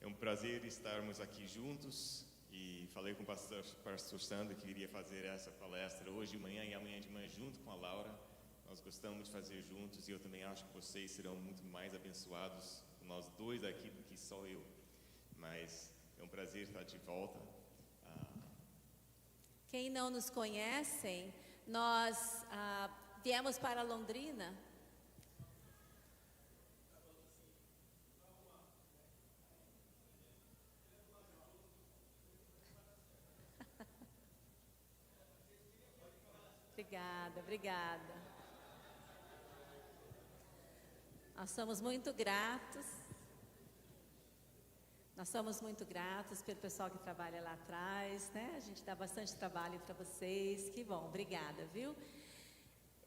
É um prazer estarmos aqui juntos e falei com o pastor Sandro que iria fazer essa palestra hoje de manhã e amanhã de manhã junto com a Laura. Nós gostamos de fazer juntos e eu também acho que vocês serão muito mais abençoados, nós dois aqui, do que só eu. Mas é um prazer estar de volta. Quem não nos conhece, nós viemos para Londrina. Obrigada. Nós somos muito gratos. Pelo pessoal que trabalha lá atrás, né? A gente dá bastante trabalho para vocês. Que bom, obrigada, viu?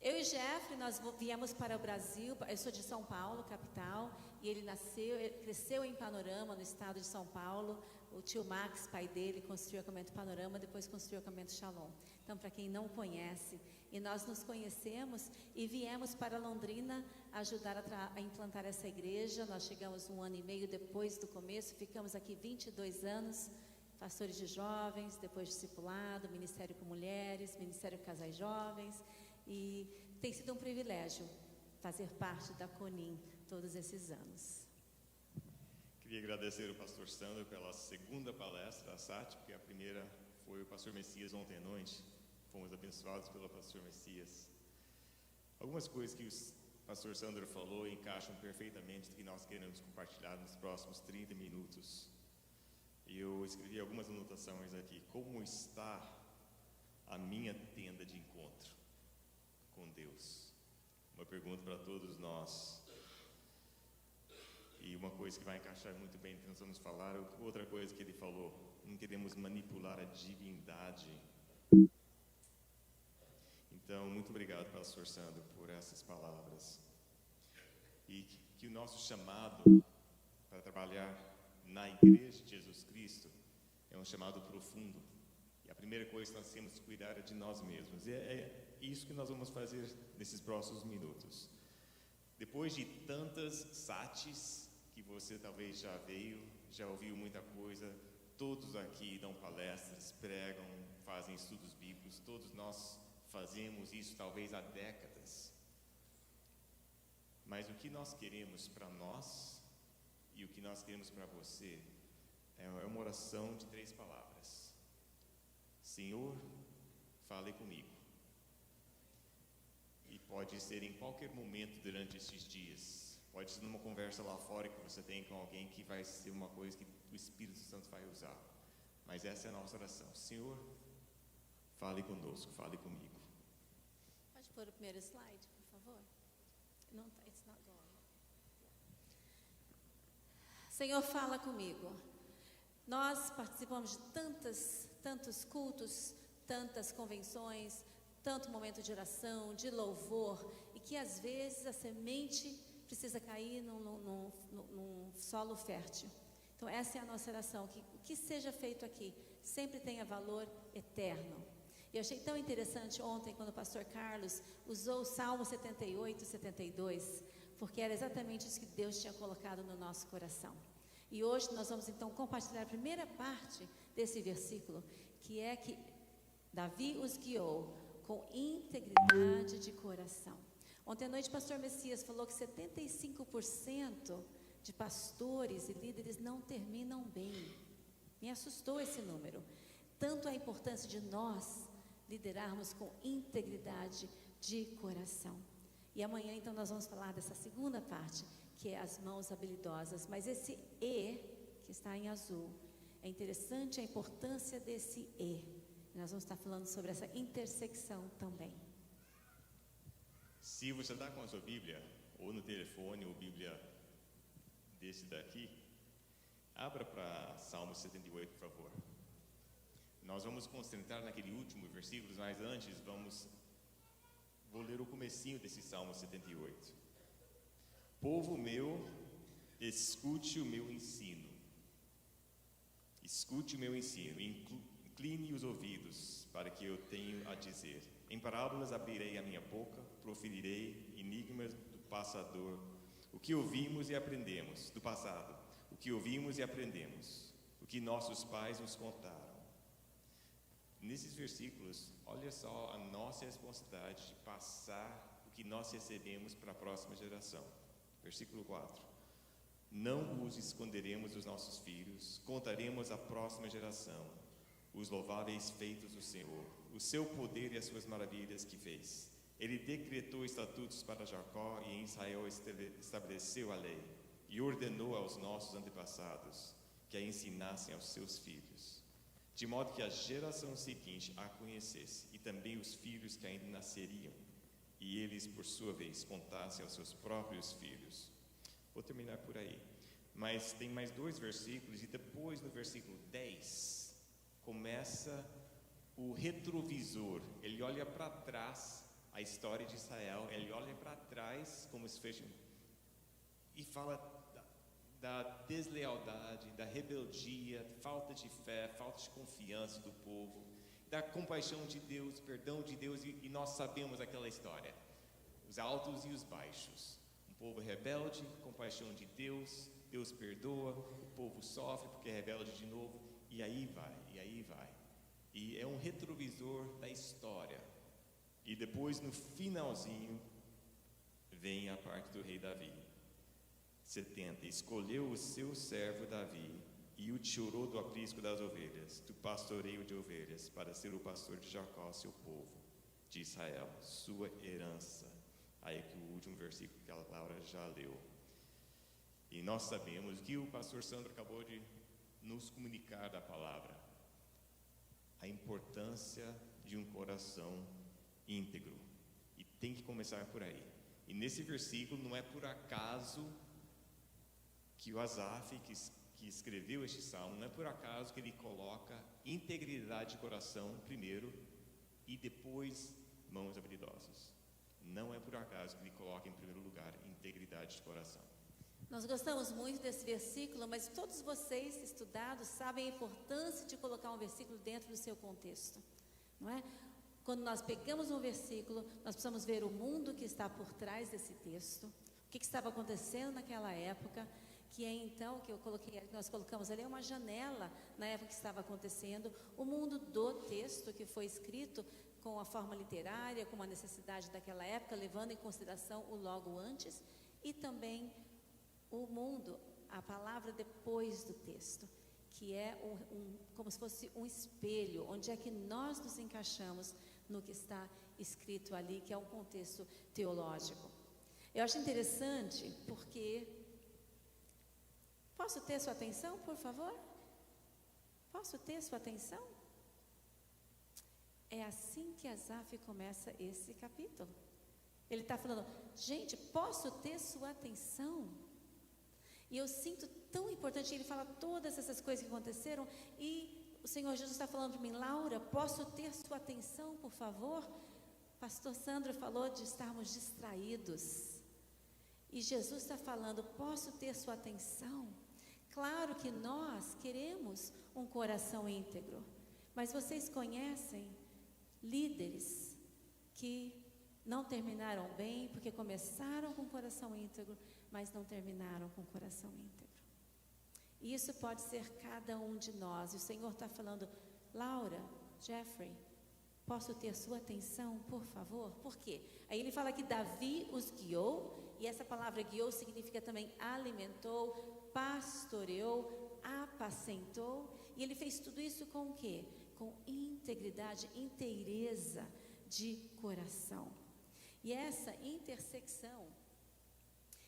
Eu e Jeffrey, nós viemos para o Brasil. Eu sou de São Paulo, capital, e ele cresceu em Panorama, no estado de São Paulo. O tio Max, pai dele, construiu o acampamento Panorama, depois construiu o acampamento Shalom. Então, para quem não conhece, e nós nos conhecemos e viemos para Londrina ajudar a implantar essa igreja. Nós chegamos 1 ano e meio depois do começo, ficamos aqui 22 anos, pastores de jovens, depois discipulado, ministério com mulheres, ministério com casais jovens, e tem sido um privilégio fazer parte da CONIM todos esses anos. Queria agradecer ao pastor Sandro pela segunda palestra, a SAT, porque a primeira foi o pastor Messias ontem à noite. Fomos abençoados pelo pastor Messias. Algumas coisas que o pastor Sandro falou encaixam perfeitamente do que nós queremos compartilhar nos próximos 30 minutos. E eu escrevi algumas anotações aqui. Como está a minha tenda de encontro com Deus? Uma pergunta para todos nós. E uma coisa que vai encaixar muito bem no que nós vamos falar, outra coisa que ele falou: não queremos manipular a divindade. Então, muito obrigado, pastor Sandro, por essas palavras. E que o nosso chamado para trabalhar na Igreja de Jesus Cristo é um chamado profundo. E a primeira coisa que nós temos que cuidar é de nós mesmos. E é isso que nós vamos fazer nesses próximos minutos. Depois de tantas SATs que você talvez já veio, já ouviu muita coisa, todos aqui dão palestras, pregam, fazem estudos bíblicos, todos nós fazemos isso talvez há décadas. Mas o que nós queremos para nós e o que nós queremos para você é uma oração de 3 palavras. Senhor, fale comigo. E pode ser em qualquer momento durante esses dias. Pode ser numa conversa lá fora que você tem com alguém, que vai ser uma coisa que o Espírito Santo vai usar. Mas essa é a nossa oração. Senhor, fale conosco, fale comigo. Pode pôr o primeiro slide, por favor? Não, it's not going. Senhor, fala comigo. Nós participamos de tantos cultos, tantas convenções, tanto momento de oração, de louvor, e que às vezes a semente precisa cair num solo fértil. Então essa é a nossa oração, que o que seja feito aqui sempre tenha valor eterno. E eu achei tão interessante ontem quando o pastor Carlos usou o Salmo 78 e 72, porque era exatamente isso que Deus tinha colocado no nosso coração. E hoje nós vamos então compartilhar a primeira parte desse versículo, que é que Davi os guiou com integridade de coração. Ontem à noite o pastor Messias falou que 75% de pastores e líderes não terminam bem. Me assustou esse número. Tanto a importância de nós liderarmos com integridade de coração. E amanhã então nós vamos falar dessa segunda parte, que é as mãos habilidosas. Mas esse E, que está em azul, é interessante a importância desse E. Nós vamos estar falando sobre essa intersecção também. Se você está com a sua Bíblia, ou no telefone, ou Bíblia desse daqui, abra para Salmo 78, por favor. Nós vamos concentrar naquele último versículo, mas antes vou ler o comecinho desse Salmo 78. Povo meu, escute o meu ensino. Escute o meu ensino, incline os ouvidos para que eu tenha a dizer. Em parábolas abrirei a minha boca, proferirei enigmas do passador. O que ouvimos e aprendemos do passado, o o que ouvimos e aprendemos, o que nossos pais nos contaram. Nesses versículos, olha só a nossa responsabilidade de passar o que nós recebemos para a próxima geração. Versículo 4. Não os esconderemos dos nossos filhos, contaremos à próxima geração os louváveis feitos do Senhor, o seu poder e as suas maravilhas que fez. Ele decretou estatutos para Jacó e em Israel estabeleceu a lei e ordenou aos nossos antepassados que a ensinassem aos seus filhos, de modo que a geração seguinte a conhecesse e também os filhos que ainda nasceriam, e eles, por sua vez, contassem aos seus próprios filhos. Vou terminar por aí, mas tem mais 2 versículos, e depois no versículo 10 começa o retrovisor. Ele olha para trás a história de Israel, ele olha para trás como se fosse e fala da deslealdade, da rebeldia, falta de fé, falta de confiança do povo, da compaixão de Deus, perdão de Deus, e nós sabemos aquela história, os altos e os baixos. Um povo rebelde, compaixão de Deus, Deus perdoa, o povo sofre porque é rebelde de novo, e aí vai, e aí vai. E é um retrovisor da história. E depois, no finalzinho, vem a parte do rei Davi. 70. Escolheu o seu servo Davi e o tirou do aprisco das ovelhas, do pastoreio de ovelhas, para ser o pastor de Jacó, seu povo, de Israel, sua herança. Aí que o último versículo que a Laura já leu. E nós sabemos que o pastor Sandro acabou de nos comunicar da palavra, a importância de um coração íntegro. E tem que começar por aí. E nesse versículo não é por acaso que o Asaf, que escreveu este salmo, não é por acaso que ele coloca integridade de coração primeiro e depois mãos habilidosas. Não é por acaso que ele coloca em primeiro lugar integridade de coração. Nós gostamos muito desse versículo, mas todos vocês estudados sabem a importância de colocar um versículo dentro do seu contexto, não é? Quando nós pegamos um versículo, nós precisamos ver o mundo que está por trás desse texto, o que estava acontecendo naquela época, que é então, que nós colocamos ali, uma janela na época que estava acontecendo, o mundo do texto que foi escrito com a forma literária, com a necessidade daquela época, levando em consideração o logo antes, e também o mundo, a palavra depois do texto, que é como se fosse um espelho, onde é que nós nos encaixamos no que está escrito ali, que é um contexto teológico. Eu acho interessante porque... Posso ter sua atenção, por favor? Posso ter sua atenção? É assim que Asaf começa esse capítulo. Ele está falando, gente, posso ter sua atenção? E eu sinto tão importante, ele fala todas essas coisas que aconteceram, e o Senhor Jesus está falando para mim, Laura, posso ter sua atenção, por favor? Pastor Sandro falou de estarmos distraídos. E Jesus está falando, posso ter sua atenção? Claro que nós queremos um coração íntegro, mas vocês conhecem líderes que não terminaram bem, porque começaram com o coração íntegro, mas não terminaram com o coração íntegro. E isso pode ser cada um de nós. E o Senhor está falando, Laura, Jeffrey, posso ter sua atenção, por favor? Por quê? Aí ele fala que Davi os guiou, e essa palavra guiou significa também alimentou, pastoreou, apacentou, e ele fez tudo isso com o quê? Com integridade, inteireza de coração. E essa intersecção,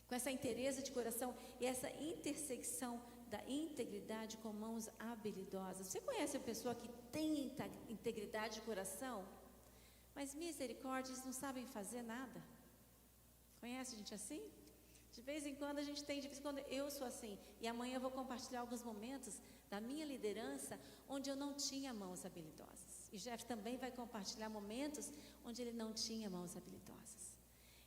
com essa inteireza de coração e essa intersecção da integridade com mãos habilidosas. Você conhece a pessoa que tem integridade de coração, mas misericórdia, eles não sabem fazer nada? Conhece gente assim? De vez em quando a gente tem, de vez em quando eu sou assim. E amanhã eu vou compartilhar alguns momentos da minha liderança onde eu não tinha mãos habilidosas. E Jeff também vai compartilhar momentos onde ele não tinha mãos habilidosas.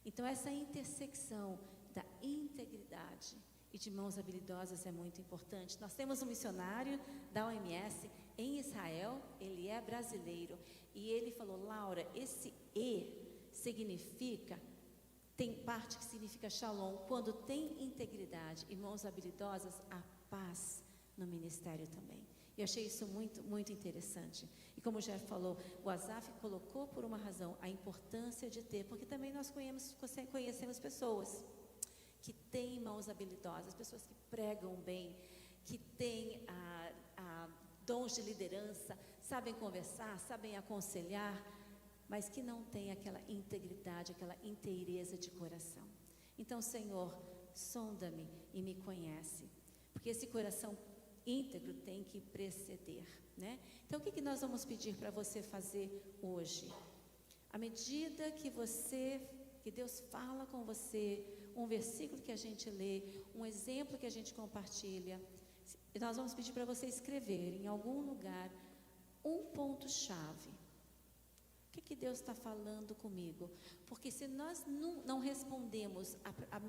Então essa intersecção da integridade e de mãos habilidosas é muito importante. Nós temos um missionário da OMS em Israel, ele é brasileiro, e ele falou, Laura, esse E significa, tem parte que significa shalom, quando tem integridade e mãos habilidosas, a paz no ministério também. Eu achei isso muito, muito interessante. E como o Jeff falou, o Asaf colocou por uma razão a importância de ter, porque também nós conhecemos pessoas que têm mãos habilidosas, pessoas que pregam bem, que têm dons de liderança, sabem conversar, sabem aconselhar, mas que não têm aquela integridade, aquela inteireza de coração. Então, Senhor, sonda-me e me conhece, porque esse coração íntegro tem que preceder, né? Então, o que nós vamos pedir para você fazer hoje? À medida que Deus fala com você, um versículo que a gente lê, um exemplo que a gente compartilha, nós vamos pedir para você escrever em algum lugar um ponto-chave. O que Deus está falando comigo? Porque se nós não respondemos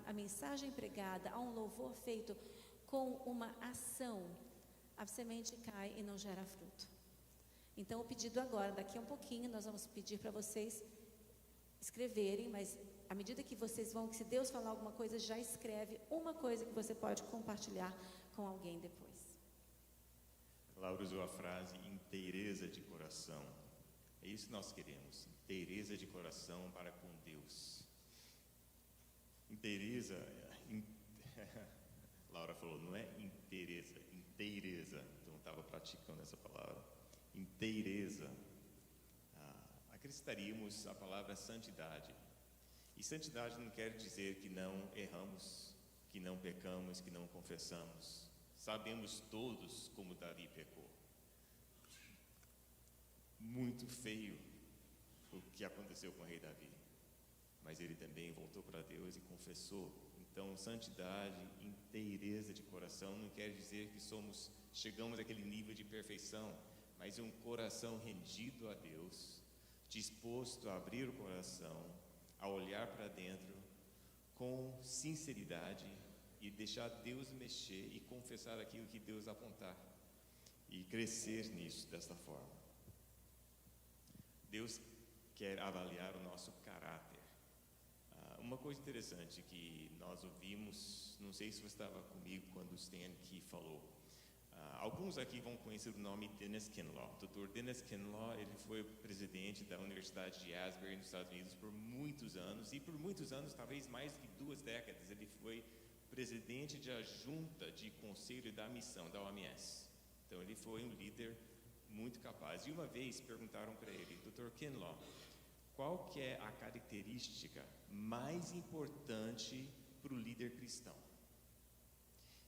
a mensagem pregada, a um louvor feito com uma ação, a semente cai e não gera fruto. Então, o pedido agora, daqui a um pouquinho, nós vamos pedir para vocês escreverem, mas à medida que vocês vão, que se Deus falar alguma coisa, já escreve uma coisa que você pode compartilhar com alguém depois. Laura usou a frase inteireza de coração. É isso que nós queremos, inteireza de coração para com Deus. Inteireza, Laura falou, não é inteireza, inteireza. Então, estava praticando essa palavra. Inteireza. Acrescentaríamos a palavra santidade. E santidade não quer dizer que não erramos, que não pecamos, que não confessamos. Sabemos todos como Davi pecou. Muito feio o que aconteceu com o rei Davi. Mas ele também voltou para Deus e confessou. Então, santidade, inteireza de coração não quer dizer que chegamos àquele nível de perfeição, mas um coração rendido a Deus, disposto a abrir o coração, a olhar para dentro com sinceridade e deixar Deus mexer e confessar aquilo que Deus apontar e crescer nisso desta forma. Deus quer avaliar o nosso caráter. Uma coisa interessante que nós ouvimos, não sei se você estava comigo quando o Stan aqui falou, alguns aqui vão conhecer o nome Dennis Kinlaw. O Dr. Dennis Kinlaw, ele foi presidente da Universidade de Asbury nos Estados Unidos por muitos anos, e por muitos anos, talvez mais de 2 décadas, ele foi presidente da junta de conselho da missão da OMS. Então ele foi um líder muito capaz. E uma vez perguntaram para ele, Dr. Kinlaw, qual que é a característica mais importante para o líder cristão?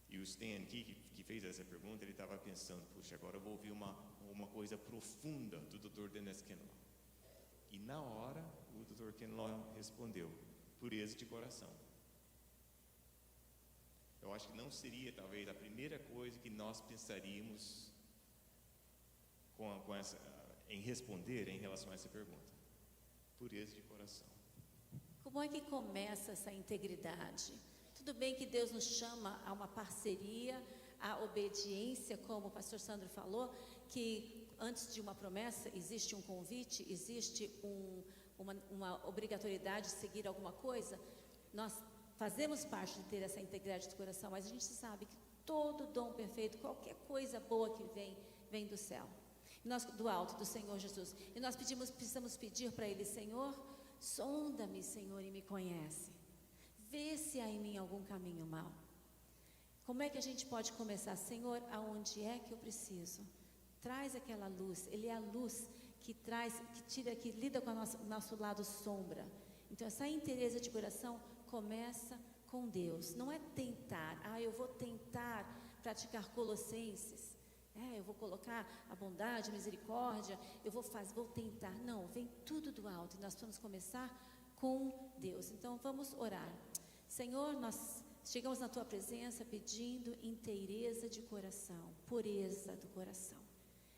E o Stan aqui, que fez essa pergunta, ele estava pensando, puxa, agora eu vou ouvir uma coisa profunda do Dr. Dennis Kinlaw. E na hora, o Dr. Kinlaw respondeu, pureza de coração. Eu acho que não seria, talvez, a primeira coisa que nós pensaríamos em responder em relação a essa pergunta. Pureza de coração. Como é que começa essa integridade? Tudo bem que Deus nos chama a uma parceria, a obediência, como o pastor Sandro falou, que antes de uma promessa existe um convite, existe uma obrigatoriedade de seguir alguma coisa. Nós fazemos parte de ter essa integridade de coração, mas a gente sabe que todo dom perfeito, qualquer coisa boa que vem do céu. Do alto, do Senhor Jesus. E nós precisamos pedir para Ele, Senhor, sonda-me, Senhor, e me conhece. Vê se há em mim algum caminho mau. Como é que a gente pode começar? Senhor, aonde é que eu preciso? Traz aquela luz. Ele é a luz que lida com o nosso lado sombra. Então, essa inteireza de coração começa com Deus. Não é tentar. Eu vou tentar praticar Colossenses. Eu vou colocar a bondade, a misericórdia, eu vou tentar. Não, vem tudo do alto e nós vamos começar com Deus. Então, vamos orar. Senhor, nós chegamos na Tua presença pedindo inteireza de coração, pureza do coração.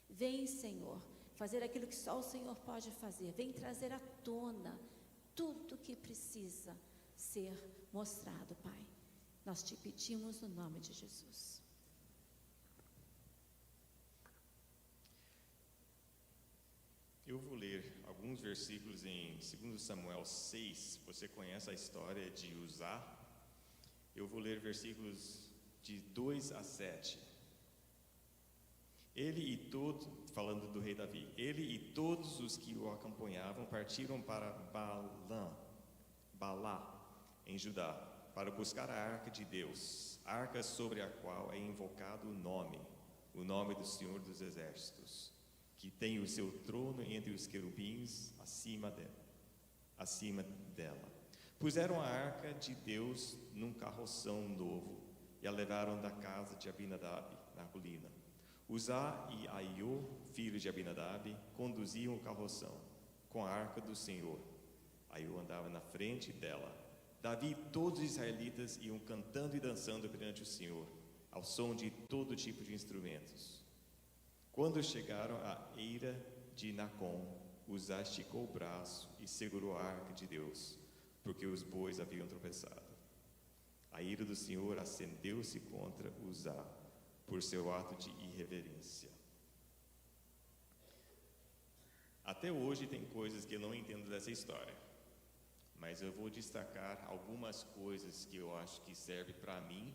Vem, Senhor, fazer aquilo que só o Senhor pode fazer. Vem trazer à tona tudo que precisa ser mostrado, Pai. Nós te pedimos no nome de Jesus. Eu vou ler alguns versículos em 2 Samuel 6. Você conhece a história de Uzá? Eu vou ler versículos de 2 a 7. Ele e todos, falando do rei Davi, ele e todos os que o acompanhavam partiram para Balá, em Judá, para buscar a arca de Deus, arca sobre a qual é invocado o nome do Senhor dos Exércitos, que tem o seu trono entre os querubins acima dela. Puseram a arca de Deus num carroção novo e a levaram da casa de Abinadab, na colina. Uzá e Aiô, filhos de Abinadab, conduziam o carroção com a arca do Senhor. Aiô andava na frente dela. Davi e todos os israelitas iam cantando e dançando perante o Senhor, ao som de todo tipo de instrumentos. Quando chegaram à eira de Nacon, Uzá esticou o braço e segurou a arca de Deus, porque os bois haviam tropeçado. A ira do Senhor acendeu-se contra Uzá, por seu ato de irreverência. Até hoje tem coisas que eu não entendo dessa história, mas eu vou destacar algumas coisas que eu acho que servem para mim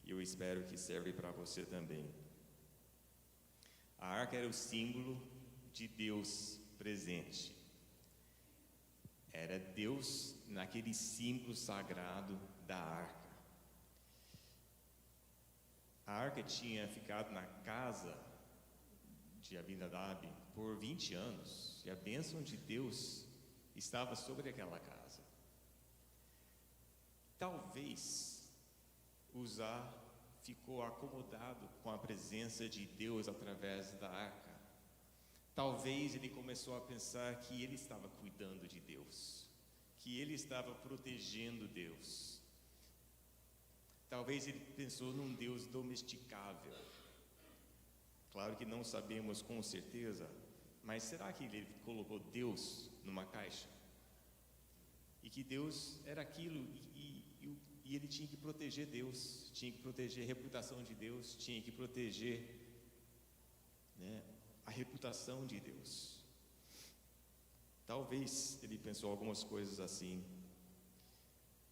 e eu espero que serve para você também. A arca era o símbolo de Deus presente. Era Deus naquele símbolo sagrado da arca. A arca tinha ficado na casa de Abinadab por 20 anos e a bênção de Deus estava sobre aquela casa. Talvez Uzá ficou acomodado com a presença de Deus através da arca. Talvez ele começou a pensar que ele estava cuidando de Deus, que ele estava protegendo Deus. Talvez ele pensou num Deus domesticável. Claro que não sabemos com certeza, mas será que ele colocou Deus numa caixa? E que Deus era aquilo e ele tinha que proteger Deus, tinha que proteger a reputação de Deus, tinha que proteger, a reputação de Deus. Talvez ele pensou algumas coisas assim.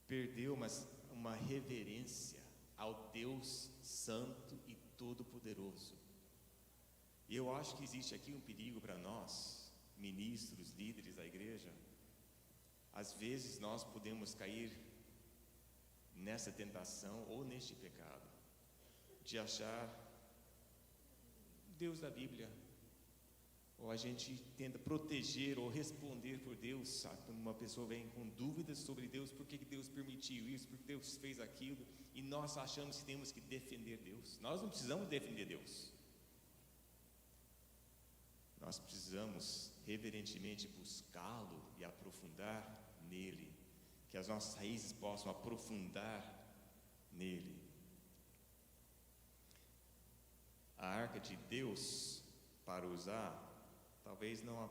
Perdeu uma reverência ao Deus Santo e Todo-Poderoso. E eu acho que existe aqui um perigo para nós, ministros, líderes da igreja. Às vezes nós podemos cair nessa tentação ou neste pecado, de achar Deus da Bíblia, ou a gente tenta proteger ou responder por Deus, sabe? Quando uma pessoa vem com dúvidas sobre Deus, por que Deus permitiu isso, por que Deus fez aquilo, e nós achamos que temos que defender Deus. Nós não precisamos defender Deus. Nós precisamos reverentemente buscá-lo e aprofundar nele, que as nossas raízes possam aprofundar nele. A arca de Deus, para usar, talvez não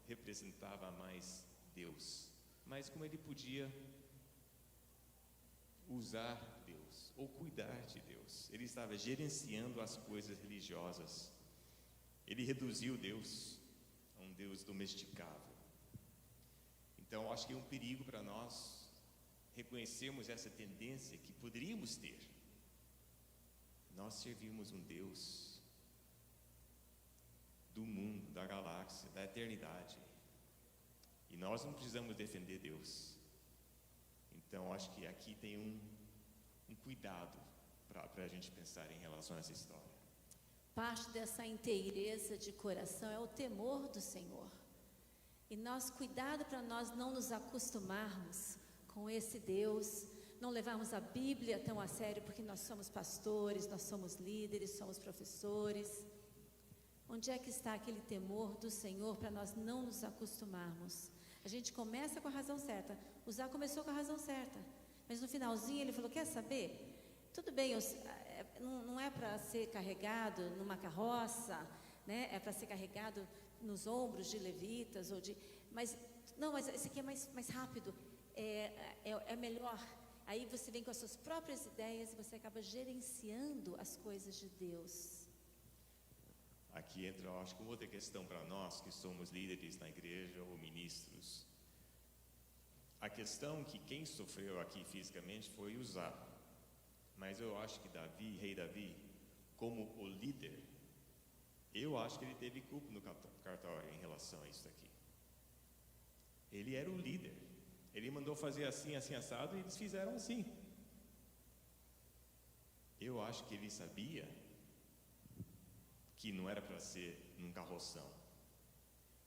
representava mais Deus, mas como ele podia usar Deus ou cuidar de Deus. Ele estava gerenciando as coisas religiosas. Ele reduziu Deus a um Deus domesticável. Então, acho que é um perigo para nós reconhecermos essa tendência que poderíamos ter. Nós servimos um Deus do mundo, da galáxia, da eternidade. E nós não precisamos defender Deus. Então, acho que aqui tem um cuidado para a gente pensar em relação a essa história. Parte dessa inteireza de coração é o temor do Senhor. E nós, cuidado para nós não nos acostumarmos com esse Deus, não levarmos a Bíblia tão a sério, porque nós somos pastores, nós somos líderes, somos professores. Onde é que está aquele temor do Senhor para nós não nos acostumarmos? A gente começa com a razão certa. Uzá começou com a razão certa, mas no finalzinho ele falou, quer saber? Tudo bem, não é para ser carregado numa carroça, né? É para ser carregado nos ombros de levitas, mas esse aqui é mais rápido, é melhor. Aí você vem com as suas próprias ideias e você acaba gerenciando as coisas de Deus. Aqui entra, eu acho que outra questão para nós que somos líderes na igreja ou ministros. A questão que quem sofreu aqui fisicamente foi Uzá. Mas eu acho que Davi, rei Davi, como o líder, eu acho que ele teve culpa no cartório em relação a isso daqui. Ele era o líder. Ele mandou fazer assim, assim, assado, e eles fizeram assim. Eu acho que ele sabia que não era para ser num carroção.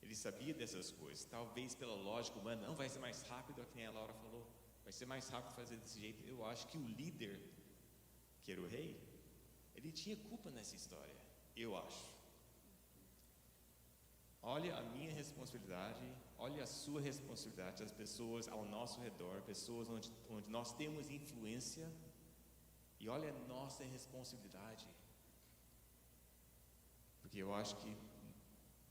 Ele sabia dessas coisas. Talvez pela lógica humana, não vai ser mais rápido, que nem a Laura falou. Vai ser mais rápido fazer desse jeito. Eu acho que o líder, que era o rei, ele tinha culpa nessa história. Eu acho. Olha a minha responsabilidade, olha a sua responsabilidade, as pessoas ao nosso redor, pessoas onde nós temos influência, e olha a nossa responsabilidade. Porque eu acho que,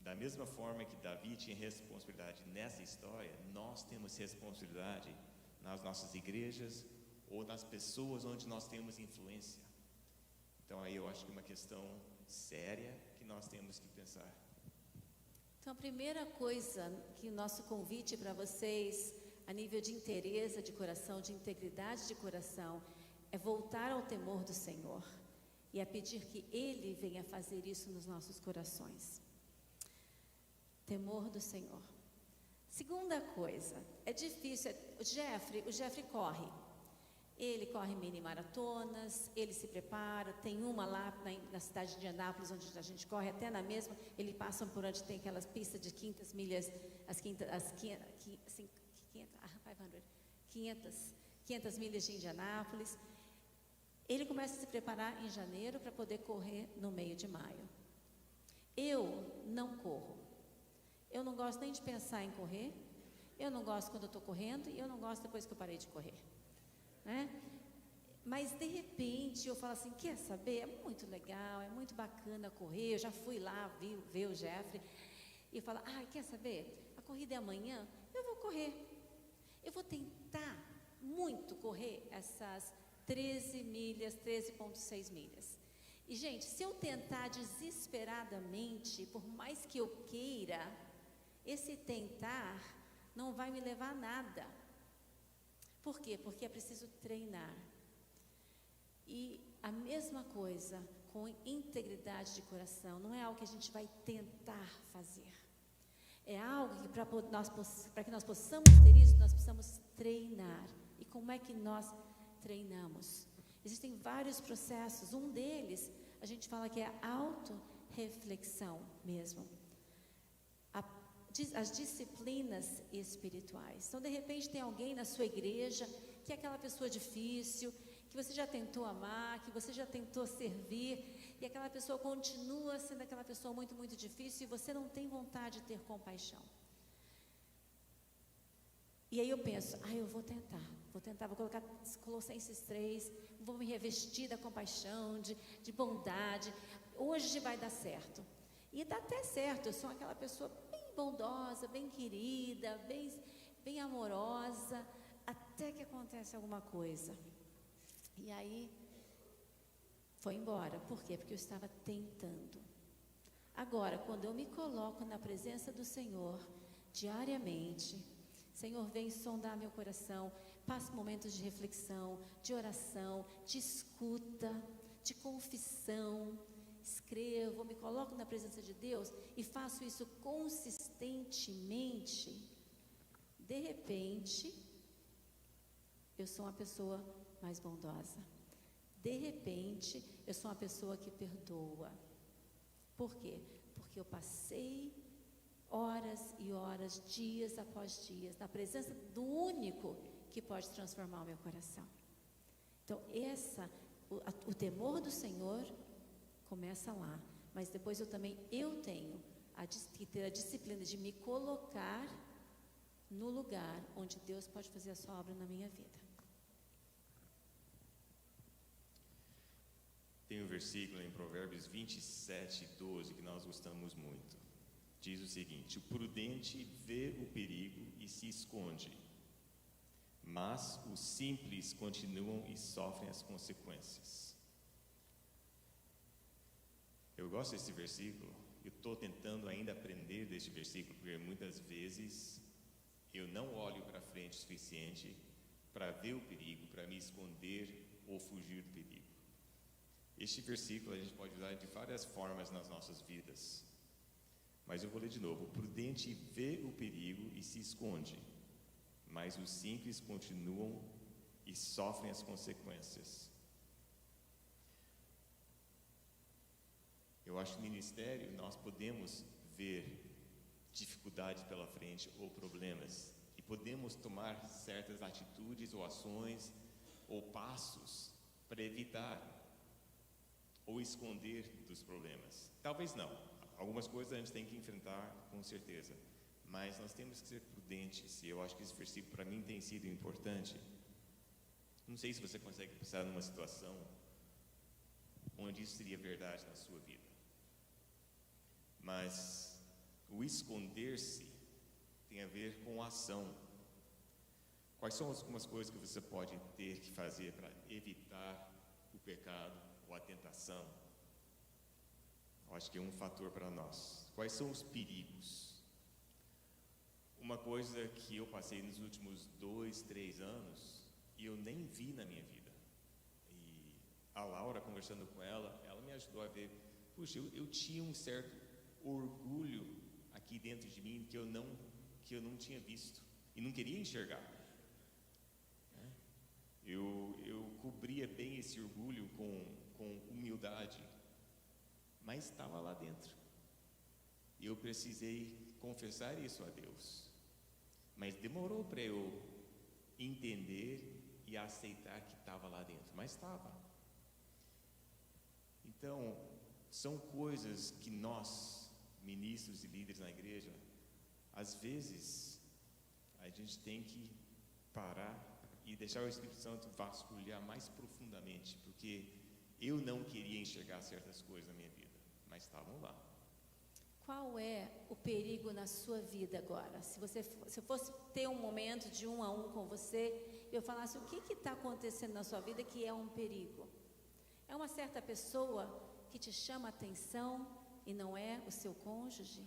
da mesma forma que Davi tinha responsabilidade nessa história, nós temos responsabilidade nas nossas igrejas ou nas pessoas onde nós temos influência. Então aí eu acho que é uma questão séria que nós temos que pensar. Então, a primeira coisa que o nosso convite para vocês, a nível de inteireza de coração, de integridade de coração, é voltar ao temor do Senhor e a pedir que Ele venha fazer isso nos nossos corações. Temor do Senhor. Segunda coisa, é difícil, o Jeffrey corre. Ele corre mini maratonas, ele se prepara, tem uma lá na cidade de Anápolis, onde a gente corre, até na mesma, ele passa por onde tem aquelas pistas de 500 milhas, 500 milhas de Indianápolis. Ele começa a se preparar em janeiro para poder correr no meio de maio. Eu não corro. Eu não gosto nem de pensar em correr, eu não gosto quando eu estou correndo e eu não gosto depois que eu parei de correr. Né? Mas de repente eu falo assim, quer saber? É muito legal, é muito bacana correr. Eu já fui lá ver o Jeffrey e falo, quer saber? A corrida é amanhã, eu vou correr. Eu vou tentar muito correr essas 13 milhas, 13,6 milhas. E gente, se eu tentar desesperadamente, por mais que eu queira, esse tentar não vai me levar a nada. Por quê? Porque é preciso treinar. E a mesma coisa com integridade de coração, não é algo que a gente vai tentar fazer. É algo que para que nós possamos ter isso, nós precisamos treinar. E como é que nós treinamos? Existem vários processos, um deles a gente fala que é a autorreflexão mesmo. As disciplinas espirituais. Então, de repente, tem alguém na sua igreja que é aquela pessoa difícil, que você já tentou amar, que você já tentou servir, e aquela pessoa continua sendo aquela pessoa muito, muito difícil, e você não tem vontade de ter compaixão. E aí eu penso, eu vou tentar, vou colocar Colossenses 3, vou me revestir da compaixão, de bondade, hoje vai dar certo. E dá até certo, eu sou aquela pessoa bem bondosa, bem querida, bem amorosa, até que acontece alguma coisa. E aí, foi embora. Por quê? Porque eu estava tentando. Agora, quando eu me coloco na presença do Senhor, diariamente, Senhor, vem sondar meu coração, passo momentos de reflexão, de oração, de escuta, de confissão, escrevo, me coloco na presença de Deus e faço isso consistentemente, de repente, eu sou uma pessoa mais bondosa. De repente, eu sou uma pessoa que perdoa. Por quê? Porque eu passei horas e horas, dias após dias, na presença do único que pode transformar o meu coração. Então, o temor do Senhor começa lá, mas depois eu tenho que ter a disciplina de me colocar no lugar onde Deus pode fazer a sua obra na minha vida. Tem um versículo em Provérbios 27:12 que nós gostamos muito. Diz o seguinte: o prudente vê o perigo e se esconde, mas os simples continuam e sofrem as consequências. Eu gosto desse versículo, eu estou tentando ainda aprender deste versículo, porque muitas vezes eu não olho para frente o suficiente para ver o perigo, para me esconder ou fugir do perigo. Este versículo a gente pode usar de várias formas nas nossas vidas. Mas eu vou ler de novo. O prudente vê o perigo e se esconde, mas os simples continuam e sofrem as consequências. Eu acho que no ministério nós podemos ver dificuldades pela frente ou problemas e podemos tomar certas atitudes ou ações ou passos para evitar ou esconder dos problemas. Talvez não. Algumas coisas a gente tem que enfrentar com certeza, mas nós temos que ser prudentes, e eu acho que esse versículo para mim tem sido importante. Não sei se você consegue pensar numa situação onde isso seria verdade na sua vida, mas o esconder-se tem a ver com a ação. Quais são algumas coisas que você pode ter que fazer para evitar o pecado ou a tentação? Eu acho que é um fator para nós. Quais são os perigos? Uma coisa que eu passei nos últimos 2, 3 anos e eu nem vi na minha vida. E a Laura, conversando com ela me ajudou a ver. Puxa, eu tinha um certo orgulho aqui dentro de mim que eu não tinha visto e não queria enxergar. Eu cobria bem esse orgulho com humildade, mas estava lá dentro. E eu precisei confessar isso a Deus. Mas demorou para eu entender e aceitar que estava lá dentro, mas estava. Então, são coisas que nós, ministros e líderes na igreja, às vezes, a gente tem que parar e deixar o Espírito Santo vasculhar mais profundamente, porque eu não queria enxergar certas coisas na minha vida, mas estavam lá. Qual é o perigo na sua vida agora? Se eu fosse ter um momento de 1 a 1 com você, eu falasse o que está acontecendo na sua vida que é um perigo. É uma certa pessoa que te chama a atenção e não é o seu cônjuge?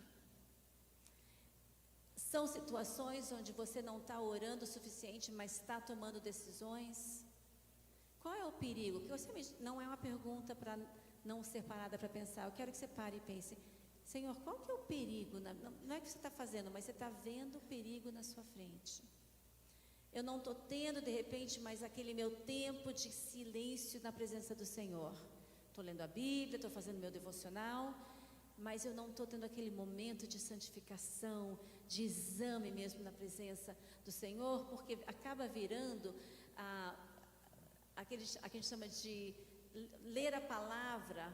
São situações onde você não está orando o suficiente, mas está tomando decisões? Qual é o perigo? Que você não é uma pergunta para não ser parada para pensar. Eu quero que você pare e pense: Senhor, qual que é o perigo? Não é que você está fazendo, mas você está vendo o perigo na sua frente. Eu não estou tendo, de repente, mais aquele meu tempo de silêncio na presença do Senhor. Estou lendo a Bíblia, estou fazendo meu devocional, mas eu não estou tendo aquele momento de santificação, de exame mesmo na presença do Senhor, porque acaba virando aquele que a gente chama de ler a palavra,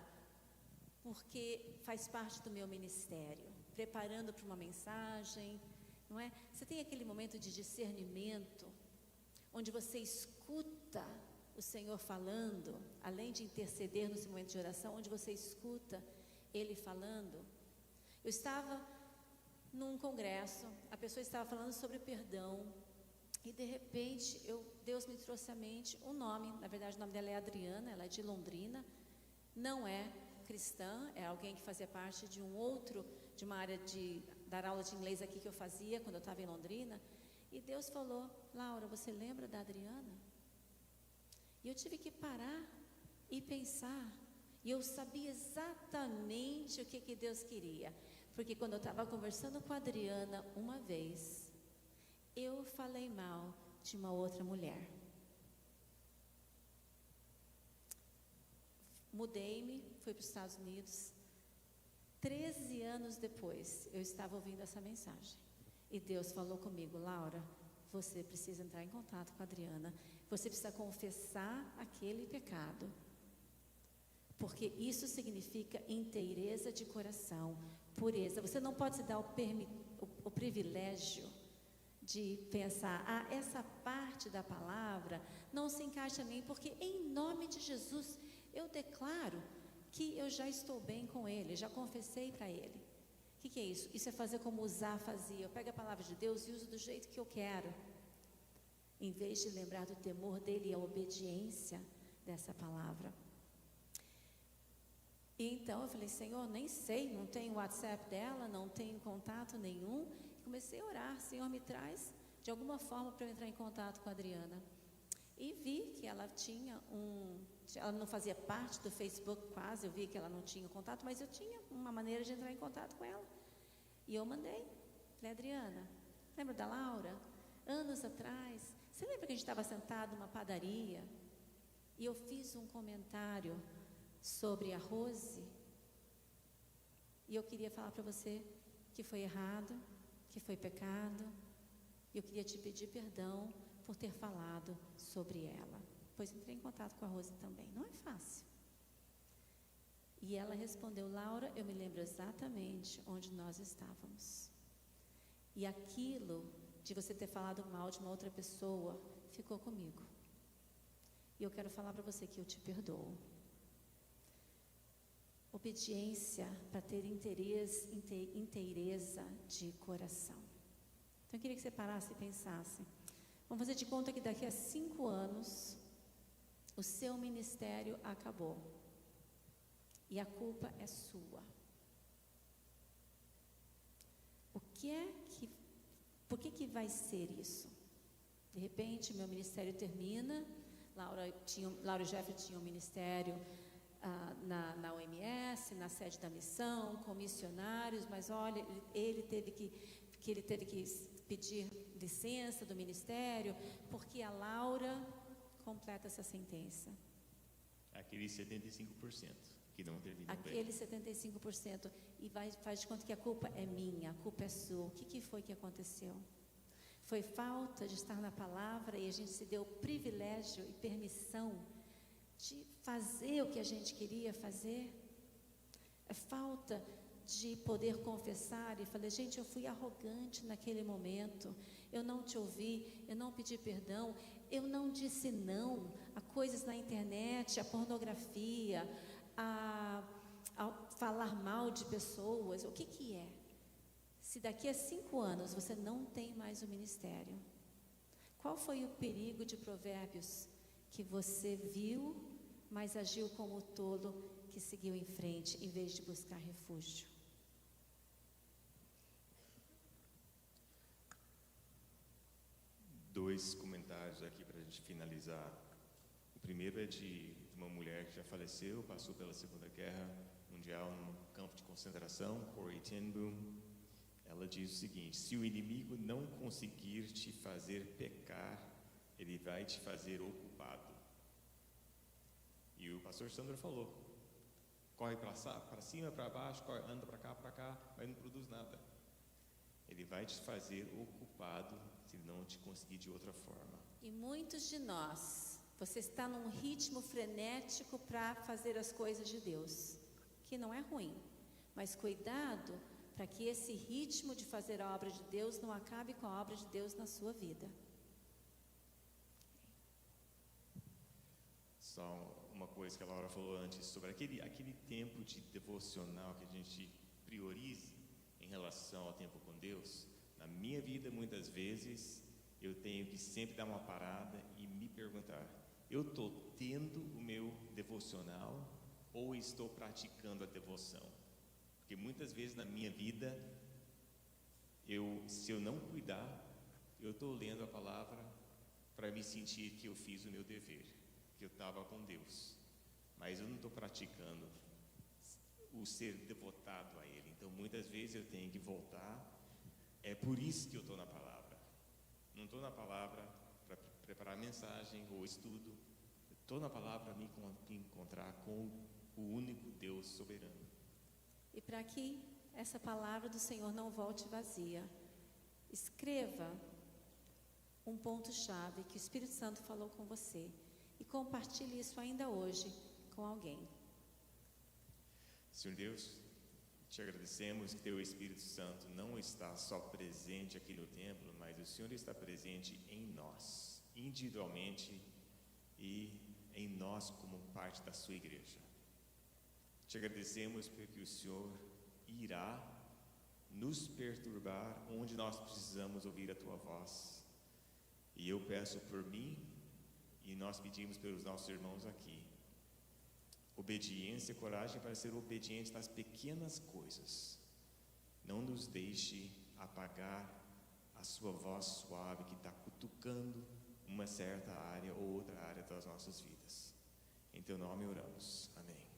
porque faz parte do meu ministério, preparando para uma mensagem, não é? Você tem aquele momento de discernimento, onde você escuta o Senhor falando, além de interceder nesse momento de oração, onde você escuta Ele falando. Eu estava num congresso, a pessoa estava falando sobre perdão, e de repente Deus me trouxe à mente um nome. Na verdade o nome dela é Adriana, ela é de Londrina, não é cristã, é alguém que fazia parte de uma área de dar aula de inglês aqui que eu fazia quando eu estava em Londrina. E Deus falou: Laura, você lembra da Adriana? E eu tive que parar e pensar, e eu sabia exatamente o que Deus queria, porque quando eu estava conversando com a Adriana uma vez, eu falei mal de uma outra mulher. Mudei-me, fui para os Estados Unidos. 13 anos depois, eu estava ouvindo essa mensagem. E Deus falou comigo: Laura, você precisa entrar em contato com a Adriana. Você precisa confessar aquele pecado. Porque isso significa inteireza de coração, pureza. Você não pode se dar o privilégio de pensar: essa parte da palavra não se encaixa em mim, porque em nome de Jesus eu declaro que eu já estou bem com Ele, já confessei para Ele. O que é isso? Isso é fazer como Uzá fazia. Eu pego a palavra de Deus e uso do jeito que eu quero, em vez de lembrar do temor dEle e a obediência dessa palavra. E então eu falei: Senhor, nem sei, não tenho WhatsApp dela, não tenho contato nenhum. E comecei a orar: Senhor, me traz de alguma forma para eu entrar em contato com a Adriana. E vi que ela ela não fazia parte do Facebook quase, eu vi que ela não tinha contato, mas eu tinha uma maneira de entrar em contato com ela. E eu mandei. Falei, Adriana, lembra da Laura? Anos atrás, você lembra que a gente estava sentado numa padaria? E eu fiz um comentário sobre a Rose? E eu queria falar para você que foi errado, que foi pecado. E eu queria te pedir perdão por ter falado sobre ela. Pois entrei em contato com a Rose também. Não é fácil. E ela respondeu, Laura, eu me lembro exatamente onde nós estávamos. E aquilo de você ter falado mal de uma outra pessoa ficou comigo. E eu quero falar para você que eu te perdoo. Obediência para ter inteireza de coração. Então eu queria que você parasse e pensasse. Vamos fazer de conta que daqui a 5 anos o seu ministério acabou. E a culpa é sua. Por que vai ser isso? De repente, meu ministério termina. Laura e Jeffrey tinham um ministério na OMS, na sede da missão, com missionários, mas olha, ele teve que pedir licença do ministério, porque a Laura completa essa sentença. Aqueles 75% que não terminam bem. Aqueles 75%. E faz de conta que a culpa é minha, a culpa é sua. O que foi que aconteceu? Foi falta de estar na palavra e a gente se deu o privilégio e permissão de fazer o que a gente queria fazer? É falta de poder confessar e falar, gente, eu fui arrogante naquele momento, eu não te ouvi, eu não pedi perdão, eu não disse não a coisas na internet, a pornografia, a falar mal de pessoas. O que é? Se daqui a 5 anos você não tem mais o ministério, qual foi o perigo de Provérbios que você viu, mas agiu como tolo que seguiu em frente, em vez de buscar refúgio? Dois comentários aqui para a gente finalizar. O primeiro é de uma mulher que já faleceu, passou pela Segunda Guerra Mundial num campo de concentração, Corrie ten Boom. Ela diz o seguinte: se o inimigo não conseguir te fazer pecar, ele vai te fazer ocupado. E o pastor Sandro falou: corre para cima, para baixo, anda para cá, mas não produz nada. Ele vai te fazer ocupado se não te conseguir de outra forma. E muitos de nós, você está num ritmo frenético para fazer as coisas de Deus, que não é ruim, mas cuidado para que esse ritmo de fazer a obra de Deus não acabe com a obra de Deus na sua vida. Só uma coisa que a Laura falou antes sobre aquele tempo de devocional que a gente priorize em relação ao tempo com Deus. Na minha vida, muitas vezes, eu tenho que sempre dar uma parada e me perguntar: eu estou tendo o meu devocional ou estou praticando a devoção? Porque muitas vezes na minha vida, se eu não cuidar, eu estou lendo a palavra para me sentir que eu fiz o meu dever, que eu estava com Deus, mas eu não estou praticando o ser devotado a Ele. Então muitas vezes eu tenho que voltar. É por isso que eu estou na palavra. Não estou na palavra para preparar mensagem ou estudo. Estou na palavra para me encontrar com o único Deus soberano. E para que essa palavra do Senhor não volte vazia, escreva um ponto-chave que o Espírito Santo falou com você e compartilhe isso ainda hoje com alguém. Senhor Deus, te agradecemos que Teu Espírito Santo não está só presente aqui no templo, mas o Senhor está presente em nós, individualmente e em nós como parte da Sua igreja. Te agradecemos porque o Senhor irá nos perturbar onde nós precisamos ouvir a Tua voz. E eu peço por mim e nós pedimos pelos nossos irmãos aqui obediência e coragem para ser obedientes nas pequenas coisas. Não nos deixe apagar a Sua voz suave que está cutucando uma certa área ou outra área das nossas vidas. Em teu nome oramos. Amém.